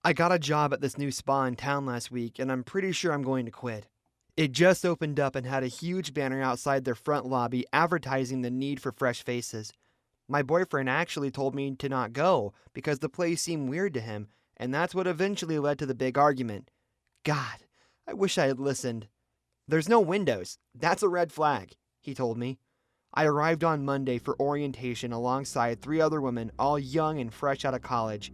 I got a job at this new spa in town last week, and I'm pretty sure I'm going to quit. It just opened up and had a huge banner outside their front lobby advertising the need for fresh faces. My boyfriend actually told me to not go because the place seemed weird to him, and that's what eventually led to the big argument. God, I wish I had listened. There's no windows. That's a red flag, he told me. I arrived on Monday for orientation alongside 3 other women, all young and fresh out of college.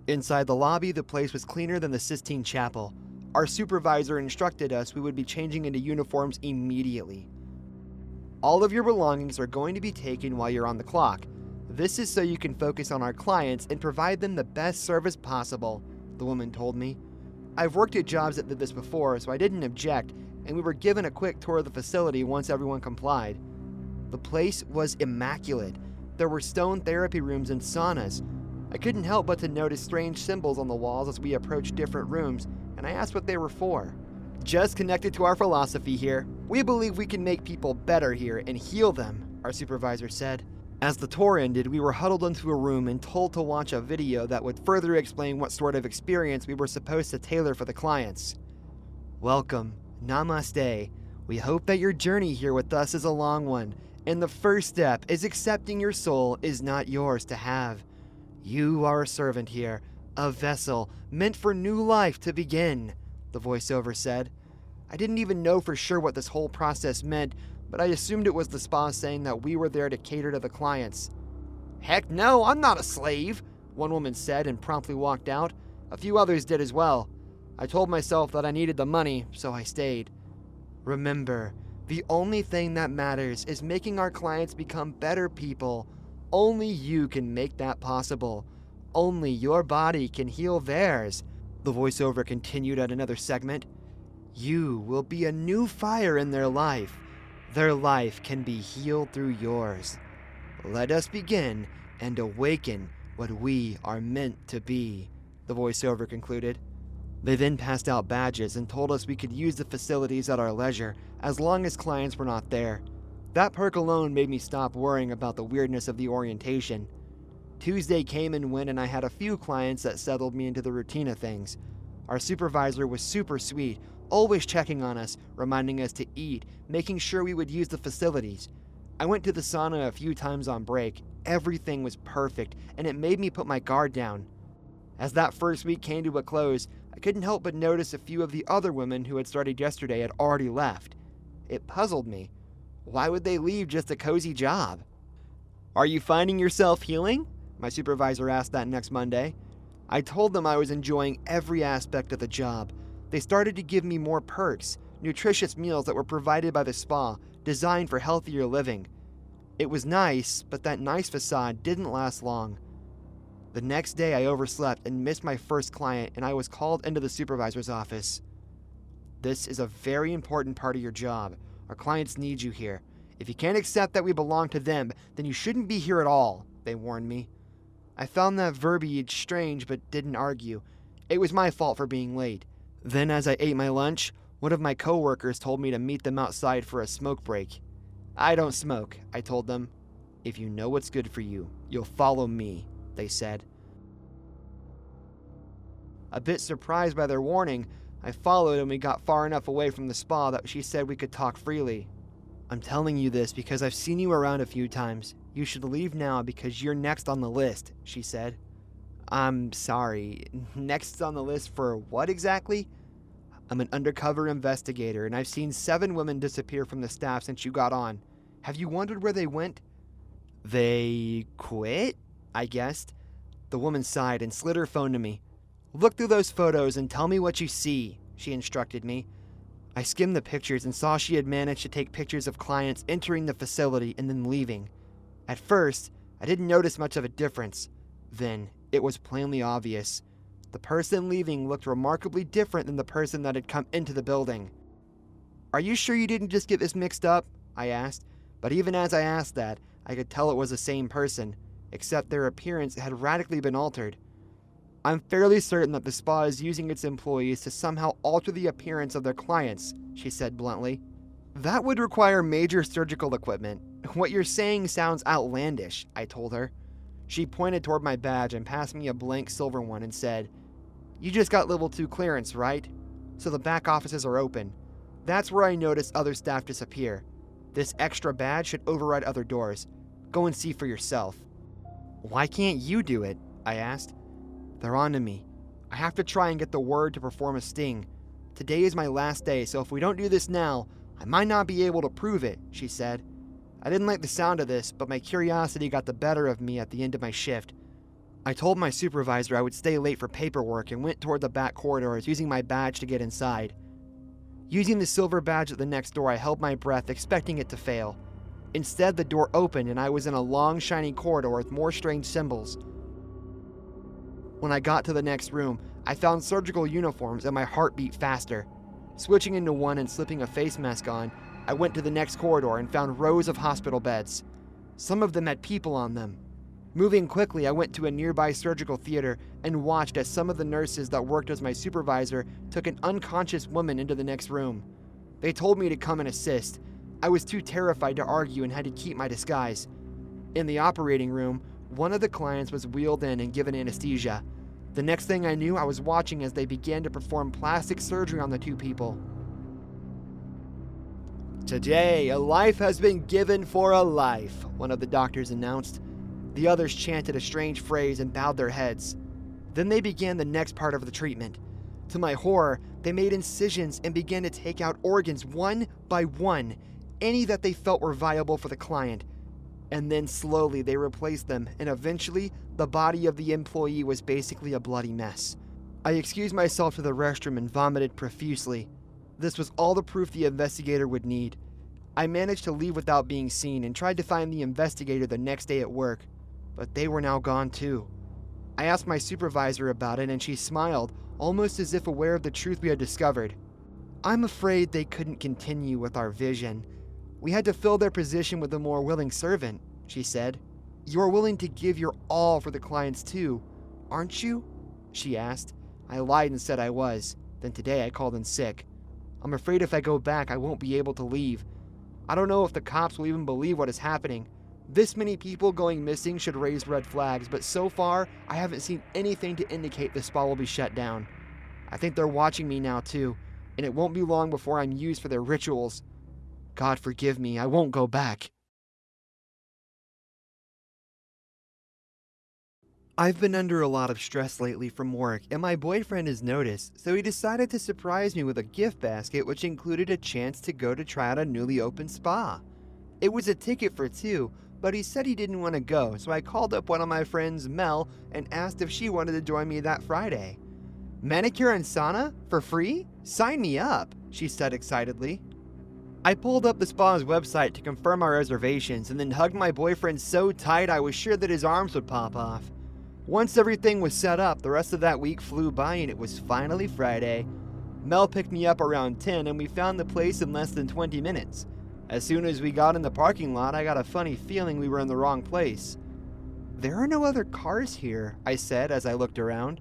Inside the lobby, the place was cleaner than the Sistine Chapel. Our supervisor instructed us we would be changing into uniforms immediately. All of your belongings are going to be taken while you're on the clock. This is so you can focus on our clients and provide them the best service possible, the woman told me. I've worked at jobs that did this before, so I didn't object, and we were given a quick tour of the facility once everyone complied. The place was immaculate. There were stone therapy rooms and saunas. I couldn't help but to notice strange symbols on the walls as we approached different rooms, and I asked what they were for. Just connected to our philosophy here. We believe we can make people better here and heal them, our supervisor said. As the tour ended, we were huddled into a room and told to watch a video that would further explain what sort of experience we were supposed to tailor for the clients. Welcome. Namaste. We hope that your journey here with us is a long one, and the first step is accepting your soul is not yours to have. You are a servant here, a vessel meant for new life to begin, the voiceover said. I didn't even know for sure what this whole process meant, but I assumed it was the spa saying that we were there to cater to the clients. Heck no, I'm not a slave, one woman said and promptly walked out. A few others did as well. I told myself that I needed the money, so I stayed. Remember, the only thing that matters is making our clients become better people. Only you can make that possible. Only your body can heal theirs, the voiceover continued at another segment. You will be a new fire in their life. Their life can be healed through yours. Let us begin and awaken what we are meant to be, the voiceover concluded. They then passed out badges and told us we could use the facilities at our leisure as long as clients were not there. That perk alone made me stop worrying about the weirdness of the orientation. Tuesday came and went, and I had a few clients that settled me into the routine of things. Our supervisor was super sweet, always checking on us, reminding us to eat, making sure we would use the facilities. I went to the sauna a few times on break. Everything was perfect, and it made me put my guard down. As that first week came to a close, I couldn't help but notice a few of the other women who had started yesterday had already left. It puzzled me. Why would they leave just a cozy job? Are you finding yourself healing? My supervisor asked that next Monday. I told them I was enjoying every aspect of the job. They started to give me more perks, nutritious meals that were provided by the spa, designed for healthier living. It was nice, but that nice facade didn't last long. The next day I overslept and missed my first client, and I was called into the supervisor's office. This is a very important part of your job. Our clients need you here. If you can't accept that we belong to them, then you shouldn't be here at all, they warned me. I found that verbiage strange but didn't argue. It was my fault for being late. Then as I ate my lunch, one of my coworkers told me to meet them outside for a smoke break. I don't smoke, I told them. If you know what's good for you, you'll follow me, they said. A bit surprised by their warning, I followed and we got far enough away from the spa that she said we could talk freely. I'm telling you this because I've seen you around a few times. You should leave now because you're next on the list, she said. I'm sorry, next on the list for what exactly? I'm an undercover investigator and I've seen 7 women disappear from the staff since you got on. Have you wondered where they went? They quit? I guessed. The woman sighed and slid her phone to me. Look through those photos and tell me what you see, she instructed me. I skimmed the pictures and saw she had managed to take pictures of clients entering the facility and then leaving. At first, I didn't notice much of a difference. Then, it was plainly obvious. The person leaving looked remarkably different than the person that had come into the building. Are you sure you didn't just get this mixed up? I asked, but even as I asked that, I could tell it was the same person, except their appearance had radically been altered. I'm fairly certain that the spa is using its employees to somehow alter the appearance of their clients, she said bluntly. That would require major surgical equipment. What you're saying sounds outlandish, I told her. She pointed toward my badge and passed me a blank silver one and said, You just got level 2 clearance, right? So the back offices are open. That's where I noticed other staff disappear. This extra badge should override other doors. Go and see for yourself. Why can't you do it? I asked. They're on to me. I have to try and get the word to perform a sting. Today is my last day, so if we don't do this now, I might not be able to prove it, she said. I didn't like the sound of this, but my curiosity got the better of me at the end of my shift. I told my supervisor I would stay late for paperwork and went toward the back corridors using my badge to get inside. Using the silver badge at the next door, I held my breath, expecting it to fail. Instead, the door opened and I was in a long, shiny corridor with more strange symbols. When I got to the next room, I found surgical uniforms and my heart beat faster. Switching into one and slipping a face mask on, I went to the next corridor and found rows of hospital beds. Some of them had people on them. Moving quickly, I went to a nearby surgical theater and watched as some of the nurses that worked as my supervisor took an unconscious woman into the next room. They told me to come and assist. I was too terrified to argue and had to keep my disguise. In the operating room, one of the clients was wheeled in and given anesthesia. The next thing I knew, I was watching as they began to perform plastic surgery on the two people. Today, a life has been given for a life, one of the doctors announced. The others chanted a strange phrase and bowed their heads. Then they began the next part of the treatment. To my horror, they made incisions and began to take out organs one by one, any that they felt were viable for the client. And then slowly they replaced them, and eventually the body of the employee was basically a bloody mess. I excused myself to the restroom and vomited profusely. This was all the proof the investigator would need. I managed to leave without being seen and tried to find the investigator the next day at work, but they were now gone too. I asked my supervisor about it and she smiled, almost as if aware of the truth we had discovered. I'm afraid they couldn't continue with our vision. We had to fill their position with a more willing servant, she said. You're willing to give your all for the clients too, aren't you? She asked. I lied and said I was. Then today I called in sick. I'm afraid if I go back, I won't be able to leave. I don't know if the cops will even believe what is happening. This many people going missing should raise red flags, but so far, I haven't seen anything to indicate the spa will be shut down. I think they're watching me now too, and it won't be long before I'm used for their rituals. God forgive me, I won't go back. I've been under a lot of stress lately from work, and my boyfriend has noticed, so he decided to surprise me with a gift basket which included a chance to go to try out a newly opened spa. It was a ticket for two, but he said he didn't want to go, so I called up one of my friends, Mel, and asked if she wanted to join me that Friday. Manicure and sauna? For free? Sign me up, she said excitedly. I pulled up the spa's website to confirm our reservations and then hugged my boyfriend so tight I was sure that his arms would pop off. Once everything was set up, the rest of that week flew by and it was finally Friday. Mel picked me up around 10 and we found the place in less than 20 minutes. As soon as we got in the parking lot, I got a funny feeling we were in the wrong place. There are no other cars here, I said as I looked around.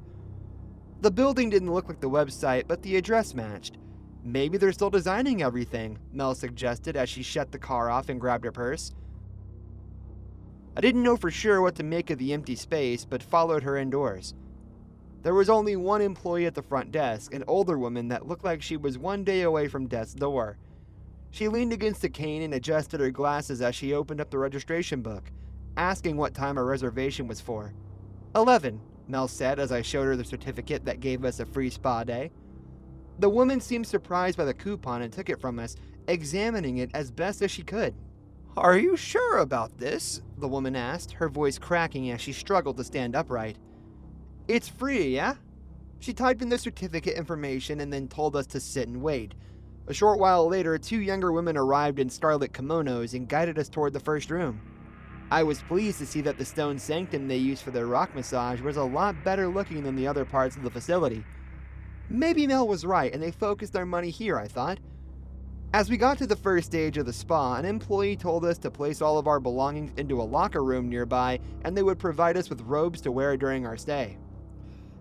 The building didn't look like the website, but the address matched. Maybe they're still designing everything, Mel suggested as she shut the car off and grabbed her purse. I didn't know for sure what to make of the empty space, but followed her indoors. There was only one employee at the front desk, an older woman that looked like she was one day away from death's door. She leaned against a cane and adjusted her glasses as she opened up the registration book, asking what time our reservation was for. 11, Mel said as I showed her the certificate that gave us a free spa day. The woman seemed surprised by the coupon and took it from us, examining it as best as she could. Are you sure about this? The woman asked, her voice cracking as she struggled to stand upright. It's free, yeah? She typed in the certificate information and then told us to sit and wait. A short while later, two younger women arrived in scarlet kimonos and guided us toward the first room. I was pleased to see that the stone sanctum they used for their rock massage was a lot better looking than the other parts of the facility. Maybe Mel was right and they focused their money here, I thought. As we got to the first stage of the spa, an employee told us to place all of our belongings into a locker room nearby and they would provide us with robes to wear during our stay.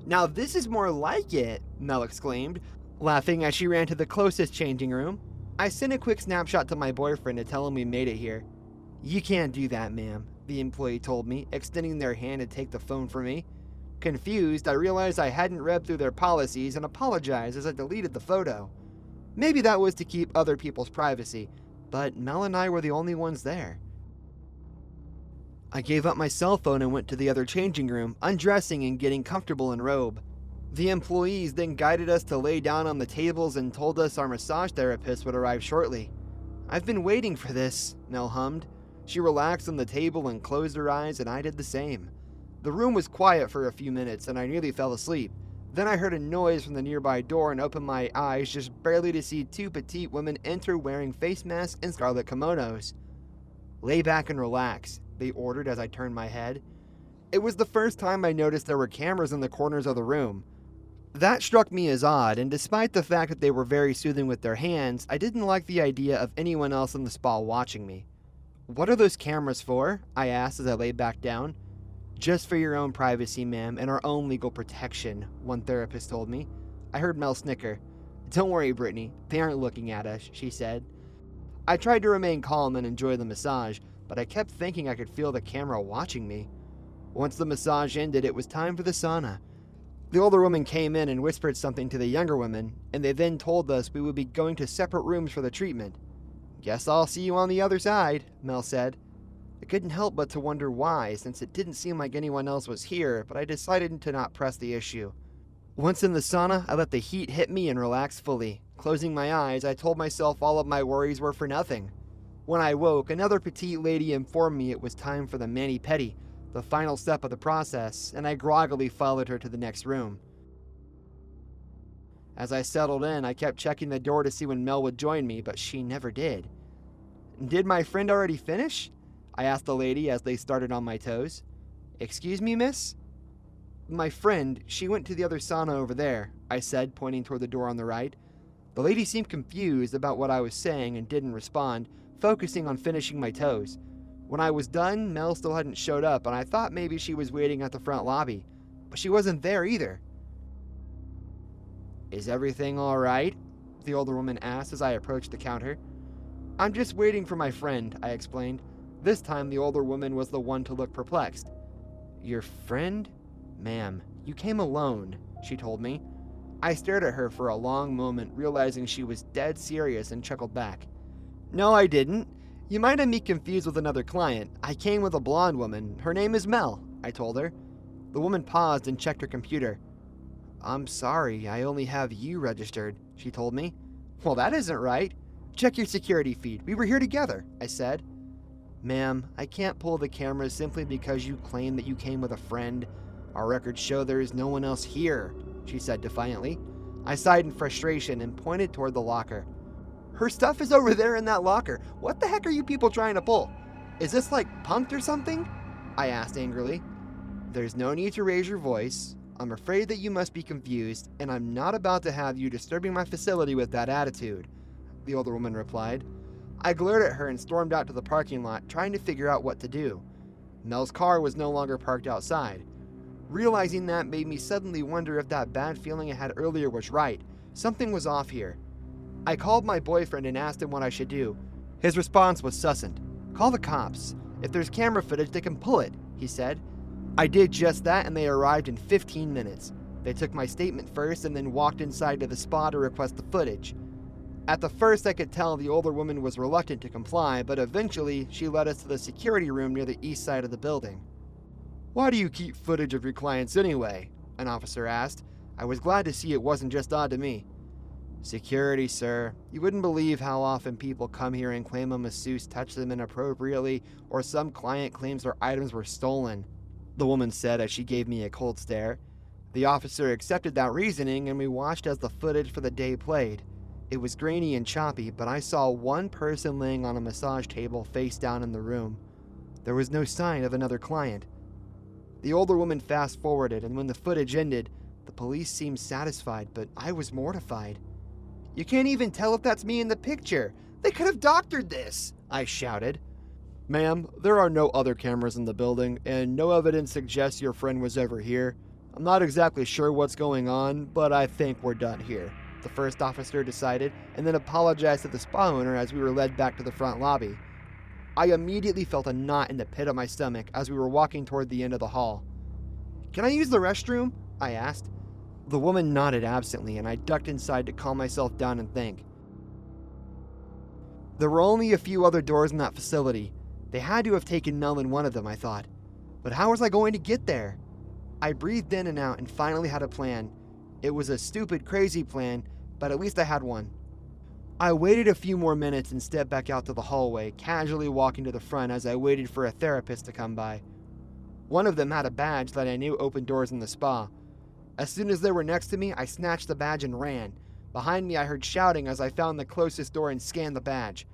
Now this is more like it, Mel exclaimed, laughing as she ran to the closest changing room. I sent a quick snapshot to my boyfriend to tell him we made it here. You can't do that, ma'am, the employee told me, extending their hand to take the phone from me. Confused, I realized I hadn't read through their policies and apologized as I deleted the photo. Maybe that was to keep other people's privacy, but Mel and I were the only ones there. I gave up my cell phone and went to the other changing room, undressing and getting comfortable in robe. The employees then guided us to lay down on the tables and told us our massage therapist would arrive shortly. "I've been waiting for this," Mel hummed. She relaxed on the table and closed her eyes, and I did the same. The room was quiet for a few minutes, and I nearly fell asleep. Then I heard a noise from the nearby door and opened my eyes just barely to see two petite women enter wearing face masks and scarlet kimonos. "Lay back and relax," they ordered as I turned my head. It was the first time I noticed there were cameras in the corners of the room. That struck me as odd, and despite the fact that they were very soothing with their hands, I didn't like the idea of anyone else in the spa watching me. "What are those cameras for?" I asked as I lay back down. "Just for your own privacy, ma'am, and our own legal protection," one therapist told me. I heard Mel snicker. "Don't worry, Brittany, they aren't looking at us," she said. I tried to remain calm and enjoy the massage, but I kept thinking I could feel the camera watching me. Once the massage ended, it was time for the sauna. The older woman came in and whispered something to the younger women, and they then told us we would be going to separate rooms for the treatment. "Guess I'll see you on the other side," Mel said. I couldn't help but to wonder why, since it didn't seem like anyone else was here, but I decided to not press the issue. Once in the sauna, I let the heat hit me and relaxed fully. Closing my eyes, I told myself all of my worries were for nothing. When I woke, another petite lady informed me it was time for the mani-pedi, the final step of the process, and I groggily followed her to the next room. As I settled in, I kept checking the door to see when Mel would join me, but she never did. "Did my friend already finish?" I asked the lady as they started on my toes. "Excuse me, miss?" "My friend, she went to the other sauna over there," I said, pointing toward the door on the right. The lady seemed confused about what I was saying and didn't respond, focusing on finishing my toes. When I was done, Mel still hadn't showed up, and I thought maybe she was waiting at the front lobby, but she wasn't there either. "Is everything all right?" the older woman asked as I approached the counter. "I'm just waiting for my friend," I explained. This time, the older woman was the one to look perplexed. "Your friend? Ma'am, you came alone," she told me. I stared at her for a long moment, realizing she was dead serious, and chuckled back. "No, I didn't. You might have me confused with another client. I came with a blonde woman. Her name is Mel," I told her. The woman paused and checked her computer. "I'm sorry, I only have you registered," she told me. "Well, that isn't right. Check your security feed. We were here together," I said. "Ma'am, I can't pull the cameras simply because you claim that you came with a friend. Our records show there is no one else here," she said defiantly. I sighed in frustration and pointed toward the locker. "Her stuff is over there in that locker. What the heck are you people trying to pull? Is this like punked or something?" I asked angrily. "There's no need to raise your voice. I'm afraid that you must be confused, and I'm not about to have you disturbing my facility with that attitude," the older woman replied. I glared at her and stormed out to the parking lot, trying to figure out what to do. Mel's car was no longer parked outside. Realizing that made me suddenly wonder if that bad feeling I had earlier was right. Something was off here. I called my boyfriend and asked him what I should do. His response was succinct. "Call the cops. If there's camera footage, they can pull it," he said. I did just that, and they arrived in 15 minutes. They took my statement first and then walked inside to the spa to request the footage. At the first, I could tell the older woman was reluctant to comply, but eventually she led us to the security room near the east side of the building. "Why do you keep footage of your clients anyway?" an officer asked. I was glad to see it wasn't just odd to me. "Security, sir. You wouldn't believe how often people come here and claim a masseuse touched them inappropriately, or some client claims their items were stolen," the woman said as she gave me a cold stare. The officer accepted that reasoning, and we watched as the footage for the day played. It was grainy and choppy, but I saw one person laying on a massage table face down in the room. There was no sign of another client. The older woman fast-forwarded, and when the footage ended, the police seemed satisfied, but I was mortified. "You can't even tell if that's me in the picture. They could have doctored this," I shouted. "Ma'am, there are no other cameras in the building, and no evidence suggests your friend was ever here. I'm not exactly sure what's going on, but I think we're done here," the first officer decided, and then apologized to the spa owner as we were led back to the front lobby. I immediately felt a knot in the pit of my stomach as we were walking toward the end of the hall. "Can I use the restroom?" I asked. The woman nodded absently, and I ducked inside to calm myself down and think. There were only a few other doors in that facility. They had to have taken Mel in one of them, I thought. But how was I going to get there? I breathed in and out and finally had a plan. It was a stupid, crazy plan, but at least I had one. I waited a few more minutes and stepped back out to the hallway, casually walking to the front as I waited for a therapist to come by. One of them had a badge that I knew opened doors in the spa. As soon as they were next to me, I snatched the badge and ran. Behind me, I heard shouting as I found the closest door and scanned the badge.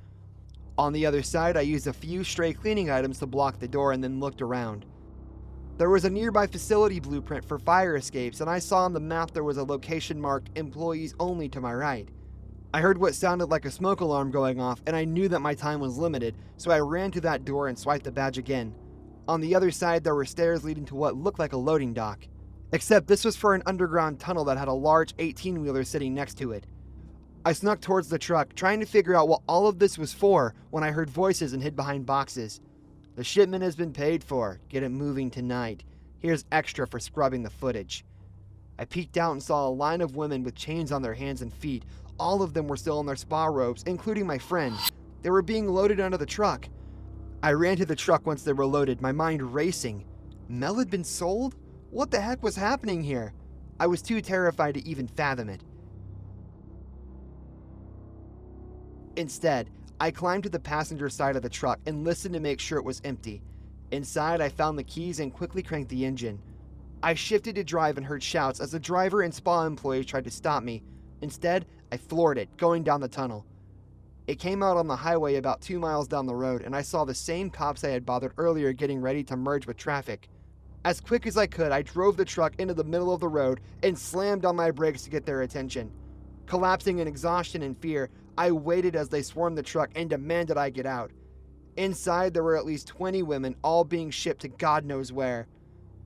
On the other side, I used a few stray cleaning items to block the door and then looked around. There was a nearby facility blueprint for fire escapes, and I saw on the map there was a location marked "Employees Only" to my right. I heard what sounded like a smoke alarm going off, and I knew that my time was limited, so I ran to that door and swiped the badge again. On the other side, there were stairs leading to what looked like a loading dock. Except this was for an underground tunnel that had a large 18-wheeler sitting next to it. I snuck towards the truck, trying to figure out what all of this was for, when I heard voices and hid behind boxes. "The shipment has been paid for. Get it moving tonight. Here's extra for scrubbing the footage." I peeked out and saw a line of women with chains on their hands and feet. All of them were still in their spa robes, including my friend. They were being loaded onto the truck. I ran to the truck once they were loaded, my mind racing. Mel had been sold? What the heck was happening here? I was too terrified to even fathom it. Instead, I climbed to the passenger side of the truck and listened to make sure it was empty. Inside, I found the keys and quickly cranked the engine. I shifted to drive and heard shouts as the driver and spa employees tried to stop me. Instead, I floored it, going down the tunnel. It came out on the highway about 2 miles down the road, and I saw the same cops I had bothered earlier getting ready to merge with traffic. As quick as I could, I drove the truck into the middle of the road and slammed on my brakes to get their attention. Collapsing in exhaustion and fear, I waited as they swarmed the truck and demanded I get out. Inside, there were at least 20 women, all being shipped to God knows where.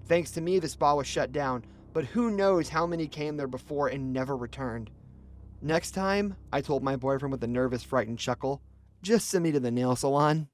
Thanks to me, the spa was shut down, but who knows how many came there before and never returned. "Next time," I told my boyfriend with a nervous, frightened chuckle, "just send me to the nail salon."